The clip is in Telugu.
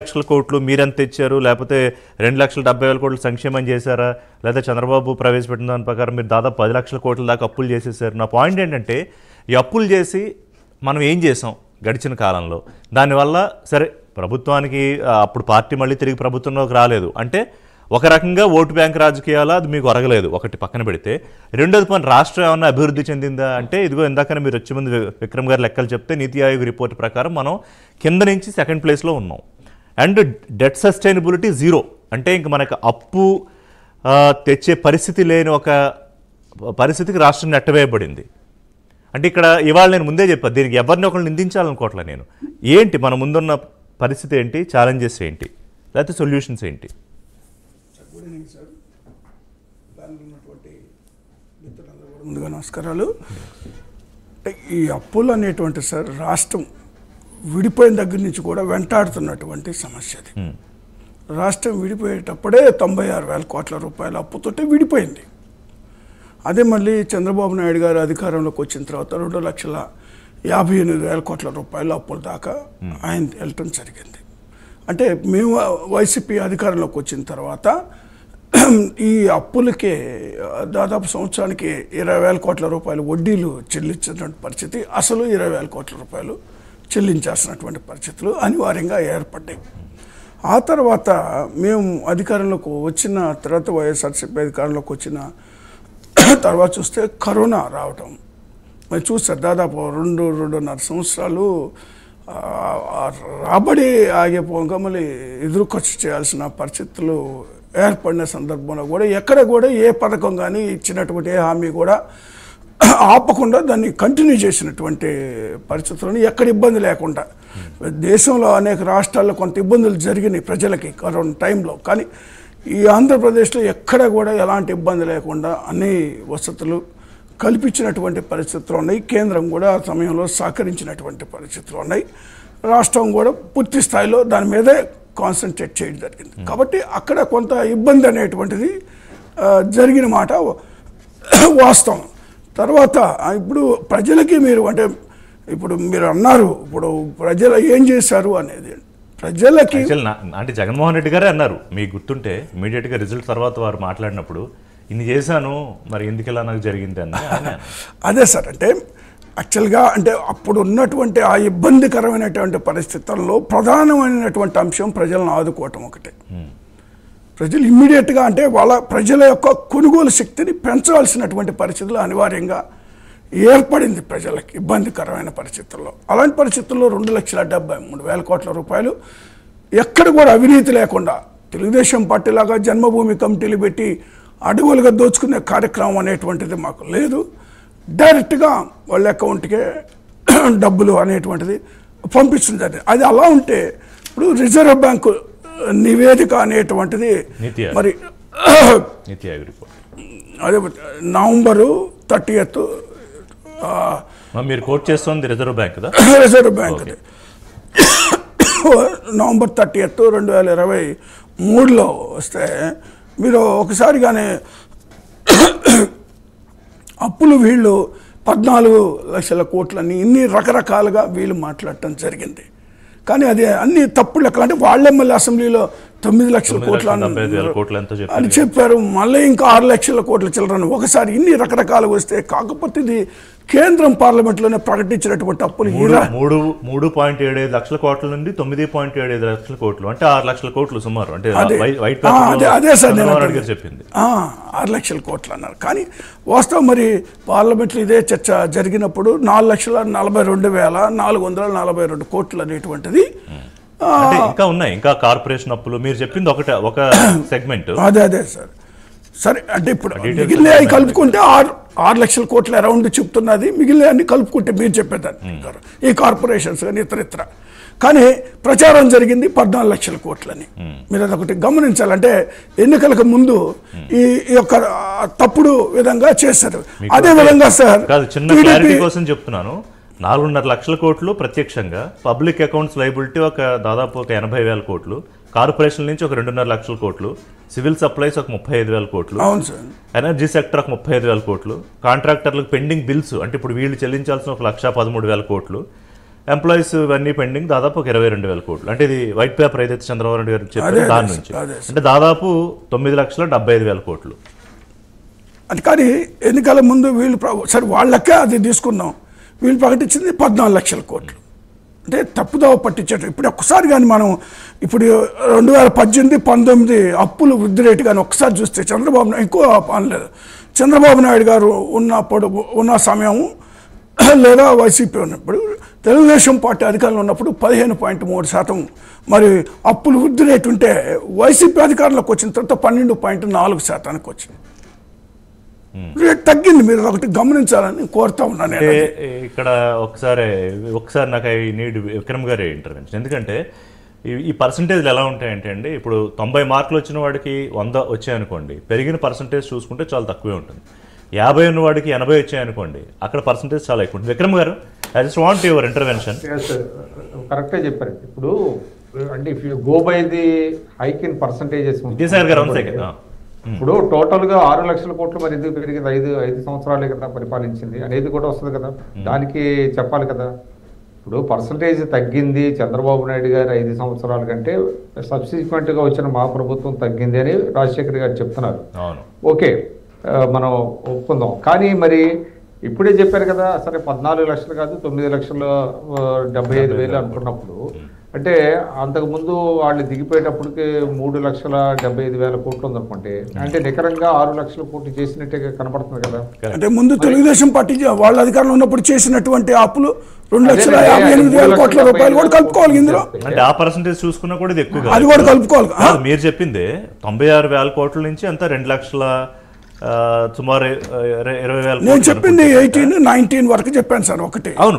లక్షల కోట్లు మీరెంత ఇచ్చారు, లేకపోతే 2,70,000 కోట్లు సంక్షేమం చేశారా, లేదా చంద్రబాబు ప్రవేశపెట్టిన దాని ప్రకారం మీరు దాదాపు 10 లక్షల కోట్ల దాకా అప్పులు చేసేసారు. నా పాయింట్ ఏంటంటే ఈ అప్పులు చేసి మనం ఏం చేసాం గడిచిన కాలంలో? దానివల్ల సరే ప్రభుత్వానికి అప్పుడు పార్టీ మళ్ళీ తిరిగి ప్రభుత్వంలోకి రాలేదు అంటే ఒక రకంగా ఓటు బ్యాంక్ రాజకీయాలు అది మీకు ఒరగలేదు, ఒకటి పక్కన పెడితే. రెండోది పని రాష్ట్రం ఏమన్నా అభివృద్ధి చెందిందా అంటే ఇదిగో ఇందాకనే మీరు వచ్చే ముందు విక్రమ్ గారు లెక్కలు చెప్తే నీతి ఆయోగ్ రిపోర్ట్ ప్రకారం మనం కింద నుంచి సెకండ్ ప్లేస్లో ఉన్నాం. అండ్ డెట్ సస్టైనబిలిటీ 0 అంటే ఇంక మనకు అప్పు తెచ్చే పరిస్థితి లేని ఒక పరిస్థితికి రాష్ట్రం నెట్టవేయబడింది. అంటే ఇక్కడ ఇవాళ నేను ముందే చెప్పాను, దీనికి ఎవరిని ఒకరు నిందించాలనుకోవట్లే నేను. ఏంటి మన ముందున్న పరిస్థితి ఏంటి, ఛాలెంజెస్ ఏంటి, లేకపోతే సొల్యూషన్స్ ఏంటి? ముందుగా నమస్కారాలు. ఈ అప్పులు అనేటువంటి సార్ రాష్ట్రం విడిపోయిన దగ్గర నుంచి కూడా వెంటాడుతున్నటువంటి సమస్య అది. రాష్ట్రం విడిపోయేటప్పుడే 96,000 కోట్ల రూపాయల అప్పుతోటే విడిపోయింది. అదే మళ్ళీ చంద్రబాబు నాయుడు గారు అధికారంలోకి వచ్చిన తర్వాత 2,58,000 కోట్ల రూపాయల అప్పుల దాకా ఆయన వెళ్ళటం జరిగింది. అంటే మేము వైసీపీ అధికారంలోకి వచ్చిన తర్వాత ఈ అప్పులకే దాదాపు సంవత్సరానికి 20,000 కోట్ల రూపాయలు వడ్డీలు చెల్లించినటువంటి పరిస్థితి, అసలు 20,000 కోట్ల రూపాయలు చెల్లించాల్సినటువంటి పరిస్థితులు అనివార్యంగా ఏర్పడ్డాయి. ఆ తర్వాత మేము అధికారంలోకి వచ్చిన తర్వాత వైఎస్ఆర్సీపీ అధికారంలోకి వచ్చిన తర్వాత చూస్తే కరోనా రావటం మరి చూస్తారు. దాదాపు 2-2.5 సంవత్సరాలు రాబడి ఆగిపోగా మళ్ళీ ఎదురు ఖర్చు చేయాల్సిన పరిస్థితులు ఏర్పడిన సందర్భంలో కూడా ఎక్కడ కూడా ఏ పథకం కానీ ఇచ్చినటువంటి ఏ హామీ కూడా ఆపకుండా దాన్ని కంటిన్యూ చేసినటువంటి పరిస్థితులను ఎక్కడ ఇబ్బంది లేకుండా. దేశంలో అనేక రాష్ట్రాల్లో కొంత ఇబ్బందులు జరిగినాయి ప్రజలకి కరోనా టైంలో, కానీ ఈ ఆంధ్రప్రదేశ్లో ఎక్కడ కూడా ఎలాంటి ఇబ్బంది లేకుండా అన్ని వసతులు కల్పించినటువంటి పరిస్థితులు ఉన్నాయి. కేంద్రం కూడా ఆ సమయంలో సహకరించినటువంటి పరిస్థితులు ఉన్నాయి. రాష్ట్రం కూడా పూర్తి స్థాయిలో దాని మీదే కాన్సన్ట్రేట్ చేయడం జరిగింది. కాబట్టి అక్కడ కొంత ఇబ్బంది అనేటువంటిది జరిగిన మాట వాస్తవం. తర్వాత ఇప్పుడు ప్రజలకి మీరు అంటే ఇప్పుడు మీరు అన్నారు, ఇప్పుడు ప్రజలు ఏం చేశారు అనేది ప్రజలకి అంటే జగన్మోహన్ రెడ్డి గారే అన్నారు, మీకు గుర్తుంటే ఇమీడియట్గా రిజల్ట్ తర్వాత వారు మాట్లాడినప్పుడు ఇన్ని చేశాను మరి ఎందుకు ఇలా నాకు జరిగింది అని. అదే సార్, అంటే యాక్చువల్గా అంటే అప్పుడు ఉన్నటువంటి ఆ ఇబ్బందికరమైనటువంటి పరిస్థితుల్లో ప్రధానమైనటువంటి అంశం ప్రజలను ఆదుకోవటం ఒకటే. ప్రజలు ఇమ్మీడియట్గా అంటే వాళ్ళ ప్రజల యొక్క కొనుగోలు శక్తిని పెంచాల్సినటువంటి పరిస్థితులు అనివార్యంగా ఏర్పడింది ప్రజలకి ఇబ్బందికరమైన పరిస్థితుల్లో. అలాంటి పరిస్థితుల్లో 2,73,000 కోట్ల రూపాయలు ఎక్కడ కూడా అవినీతి లేకుండా తెలుగుదేశం పార్టీ లాగా జన్మభూమి కమిటీలు పెట్టి అడుగులుగా దోచుకునే కార్యక్రమం అనేటువంటిది మాకు లేదు. డైరెక్ట్గా వాళ్ళ అకౌంట్కే డబ్బులు అనేటువంటిది పంపించడం జరిగింది. అది అలా ఉంటే ఇప్పుడు రిజర్వ్ బ్యాంకు నివేదిక అనేటువంటిది మరి అదే November 30th మీరు కోట్ చేస్తుంది రిజర్వ్ బ్యాంక్ November 30th 2023లో వస్తే మీరు ఒకసారిగానే అప్పులు వీళ్ళు 14 లక్షల కోట్లని ఇన్ని రకరకాలుగా వీళ్ళు మాట్లాడటం జరిగింది. కానీ అది అన్ని తప్పుడు లెక్కలు. అంటే వాళ్ళే మళ్ళీ అసెంబ్లీలో 9 లక్షల కోట్ల అని చెప్పారు, మళ్ళీ ఇంకా 6 లక్షల కోట్ల చిల్లరని ఒకసారి ఇన్ని రకరకాలు వస్తే. కాకపోతే ఇది కేంద్రం పార్లమెంట్లోనే ప్రకటించినటువంటి అప్పులు 3.75 లక్షల కోట్ల నుండి 9.75 లక్షల కోట్లు అంటే 6 లక్షల కోట్లు సుమారు. అంటే అదే సార్ నేను చెప్పింది 6 లక్షల కోట్లు అన్నారు. కానీ వాస్తవం మరి పార్లమెంట్లో ఇదే చర్చ జరిగినప్పుడు 4,42,442 కోట్లు అనేటువంటిది ఇంకా ఉన్నాయి. ఇంకా కార్పొరేషన్ అప్పులు మీరు చెప్పింది ఒక సెగ్మెంట్. అదే సార్. సరే, అంటే ఇప్పుడు మిగిలిన అవి కలుపుకుంటే 6 లక్షల కోట్ల అరౌండ్ చెప్తున్నది. మిగిలిన అన్ని కలుపుకుంటే మీరు చెప్పేదాన్ని ఈ కార్పొరేషన్స్ కానీ ఇతర. కానీ ప్రచారం జరిగింది 14 లక్షల కోట్లని. మీరు అదొకటి గమనించాలంటే ఎన్నికలకు ముందు ఈ యొక్క తప్పుడు విధంగా చేశారు. అదే విధంగా సార్ చిన్న క్లారిటీ కోసం చెప్తున్నాను, 4.5 లక్షల కోట్లు ప్రత్యక్షంగా, పబ్లిక్ అకౌంట్స్ లైబిలిటీ దాదాపు 80,000 కోట్లు, కార్పొరేషన్ నుంచి 2.5 లక్షల కోట్లు, సివిల్ సప్లైస్ 35,000 కోట్లు, ఎనర్జీ సెక్టర్ 35,000 కోట్లు, కాంట్రాక్టర్లకు పెండింగ్ బిల్స్ అంటే ఇప్పుడు వీళ్ళు చెల్లించాల్సిన 1,13,000 కోట్లు, ఎంప్లాయీస్ ఇవన్నీ పెండింగ్ దాదాపు ఒక 22,000 కోట్లు. అంటే ఇది వైట్ పేపర్ ఏదైతే చంద్రబాబు నాయుడు గారు చెప్పారో దాని నుంచి అంటే దాదాపు 9,75,000 కోట్లు. అది కానీ ఎన్నికల ముందు వీళ్ళు సరే వాళ్ళకే అది తీసుకున్నాం, వీళ్ళు ప్రకటించింది 14 లక్షల కోట్లు. అంటే తప్పుదోవ పట్టించేట. ఇప్పుడు ఒక్కసారి కానీ మనం ఇప్పుడు 2018-19 అప్పులు వృద్ధి రేటు కానీ ఒక్కసారి చూస్తే చంద్రబాబు నాయుడు ఎక్కువ అనలేదు. చంద్రబాబు నాయుడు గారు ఉన్న సమయం లేదా వైసీపీ ఉన్నప్పుడు, తెలుగుదేశం పార్టీ అధికారంలో ఉన్నప్పుడు 15.3% మరి అప్పులు వృద్ధి రేటు ఉంటే వైసీపీ అధికారంలోకి వచ్చిన తర్వాత 12.4% వచ్చింది. రేట్ తగ్గింది. మీరు ఒకటి గమనించాలని కోరుతా ఉన్నాను. ఇక్కడ ఒకసారి నాకు ఐ నీడ్ విక్రమ్ గారి ఇంటర్వెన్షన్. ఎందుకంటే ఈ పర్సంటేజ్లు ఎలా ఉంటాయంటే అండి, ఇప్పుడు 90 మార్కులు వచ్చిన వాడికి 100 వచ్చాయనుకోండి, పెరిగిన పర్సంటేజ్ చూసుకుంటే చాలా తక్కువే ఉంటుంది. 50 ఉన్న వాడికి 80 వచ్చాయనుకోండి, అక్కడ పర్సంటేజ్ చాలా ఎక్కువ ఉంటుంది. విక్రమ్ గారు, I just want your intervention. కరెక్టే చెప్పారు. ఇప్పుడు అంటే if you go by the hike in percentages, ఇప్పుడు టోటల్ గా 6 లక్షల కోట్లు మరి ఎందుకు పెరిగింది? 5 సంవత్సరాలే కదా పరిపాలించింది అనేది కూడా వస్తుంది కదా, దానికి చెప్పాలి కదా. ఇప్పుడు పర్సంటేజ్ తగ్గింది చంద్రబాబు నాయుడు గారు 5 సంవత్సరాల కంటే, సబ్సిక్వెంట్ గా వచ్చిన మా ప్రభుత్వం తగ్గింది అని రాజశేఖర్ గారు చెప్తున్నారు. ఓకే, మనం ఒప్పుకుందాం. కానీ మరి ఇప్పుడే చెప్పారు కదా, సరే 14 లక్షలు కాదు 9,75,000 అనుకున్నప్పుడు, అంటే అంతకుముందు వాళ్ళు దిగిపోయేటప్పటికి 3,75,000 కోట్లు ఉందనుకోండి, అంటే నికరంగా 6 లక్షల కోట్లు చేసినట్టే కనపడుతుంది కదా. అంటే ముందు తెలుగుదేశం పార్టీ వాళ్ళ అధికారంలో ఉన్నప్పుడు చేసినటువంటి అప్పులు 2,58,000 కోట్ల రూపాయలు కూడా కలుపుకోవాలి ఇందులో. అంటే ఆ పర్సంటేజ్ చూసుకున్నా కూడా ఇది ఎక్కువ, అది కూడా కలుపుకోవాలి. మీరు చెప్పింది 96,000 కోట్ల నుంచి అంతా 2 లక్షల సుమారు 20,000. నేను చెప్పింది 18-19 వరకు చెప్పాను సార్. ఒకటి అవును.